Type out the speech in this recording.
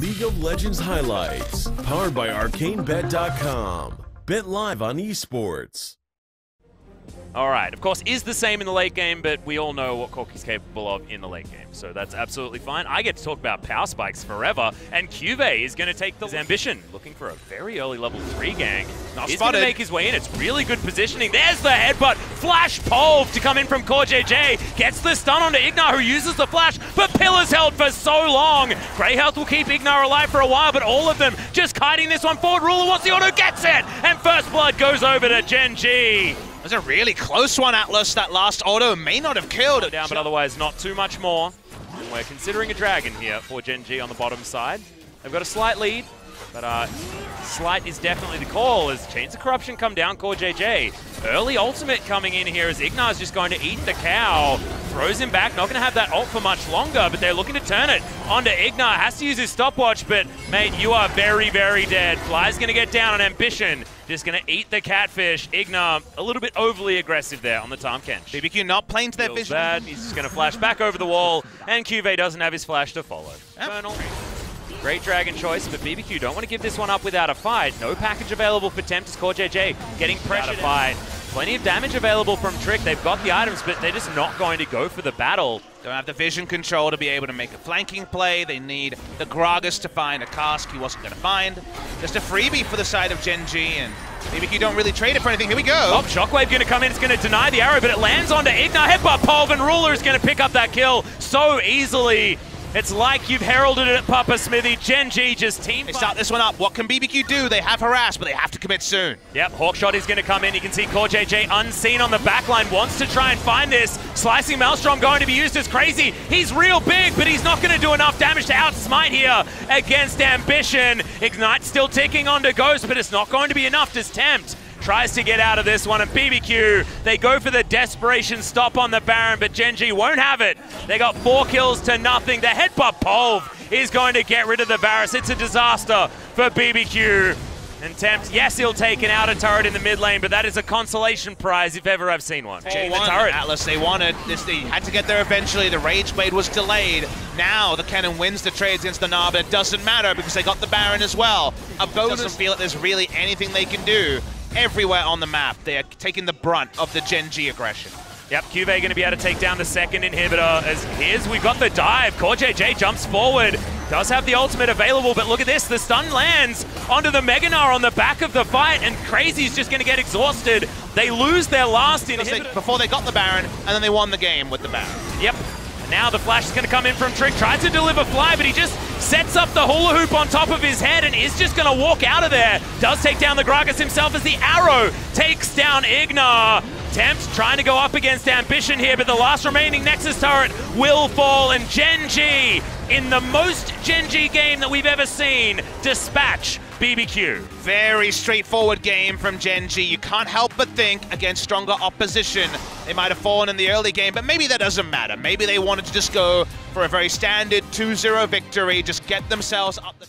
League of Legends highlights, powered by ArcaneBet.com. Bet live on esports. All right, of course, is the same in the late game, but we all know what Corki's capable of in the late game, so that's absolutely fine. I get to talk about power spikes forever, and Cuvee is going to take his ambition, looking for a very early level 3 gang. He's going to make his way in. It's really good positioning. There's the headbutt. Flash Polv to come in from CoreJJ. Gets the stun onto Ignar, who uses the flash, but Pillar's held for so long. Grey Health will keep Ignar alive for a while, but all of them just kiting this one forward. Ruler wants the auto, gets it, and first blood goes over to Gen G. It was a really close one, Atlas. That last auto may not have killed it. Down, but otherwise not too much more. And we're considering a dragon here for Gen G on the bottom side. They've got a slight lead, but slight is definitely the call as Chains of Corruption come down, CoreJJ. Early ultimate coming in here as Ignar's just going to eat the cow. Throws him back, not going to have that ult for much longer, but they're looking to turn it onto Ignar. Has to use his stopwatch, but mate, you are very, very dead. Fly's going to get down on Ambition. Just going to eat the catfish. Ignar, a little bit overly aggressive there on the Tahm Kench. BBQ not playing to their vision. Bad. He's just going to flash back over the wall, and Cuvee doesn't have his flash to follow. Infernal. Great dragon choice, but BBQ don't want to give this one up without a fight. No package available for Tempt as CoreJJ getting pressured. Fight. Plenty of damage available from Trick. They've got the items, but they're just not going to go for the battle. Don't have the vision control to be able to make a flanking play. They need the Gragas to find a cask he wasn't going to find. Just a freebie for the side of Gen G, and BBQ don't really trade it for anything. Here we go. Oh, Shockwave going to come in. It's going to deny the arrow, but it lands onto Ignar. Headbutt Polv, and Ruler is going to pick up that kill so easily. It's like you've heralded it at Papa Smithy. Gen G just team. They start this one up. What can BBQ do? They have harass, but they have to commit soon. Yep, Hawkshot is going to come in. You can see CoreJJ unseen on the backline. Wants to try and find this. Slicing Maelstrom going to be used as crazy. He's real big, but he's not going to do enough damage to outsmite here against Ambition. Ignite still ticking onto Ghost, but it's not going to be enough. Does Tempt. Tries to get out of this one, and BBQ, they go for the desperation stop on the Baron, but Gen G won't have it. They got 4 kills to nothing. The headbutt Polv is going to get rid of the Varus. It's a disaster for BBQ. And Tempt, yes, he'll take an outer turret in the mid lane, but that is a consolation prize if ever I've seen one. The turret. Atlas, they wanted this. They had to get there eventually. The Rage Blade was delayed. Now the cannon wins the trades against the Gnar, but it doesn't matter because they got the Baron as well. A bonus. Doesn't feel like there's really anything they can do. Everywhere on the map, they are taking the brunt of the Gen G aggression. Yep, Cuvee going to be able to take down the second inhibitor. As here's, we've got the dive. CoreJJ jumps forward. Does have the ultimate available, but look at this. The stun lands onto the Mega Gnar on the back of the fight, and Crazy's just going to get exhausted. They lose their last inhibitor. Before they got the Baron, and then they won the game with the Baron. Yep. Now the flash is going to come in from Trick. Tries to deliver fly, but he just sets up the hula hoop on top of his head and is just going to walk out of there. Does take down the Gragas himself as the arrow takes down Ignar. Tempt trying to go up against Ambition here, but the last remaining Nexus turret will fall, and Gen G, in the most Gen G game that we've ever seen, dispatch BBQ. Very straightforward game from Gen G. You can't help but think against stronger opposition. They might have fallen in the early game, but maybe that doesn't matter. Maybe they wanted to just go for a very standard 2-0 victory, just get themselves up the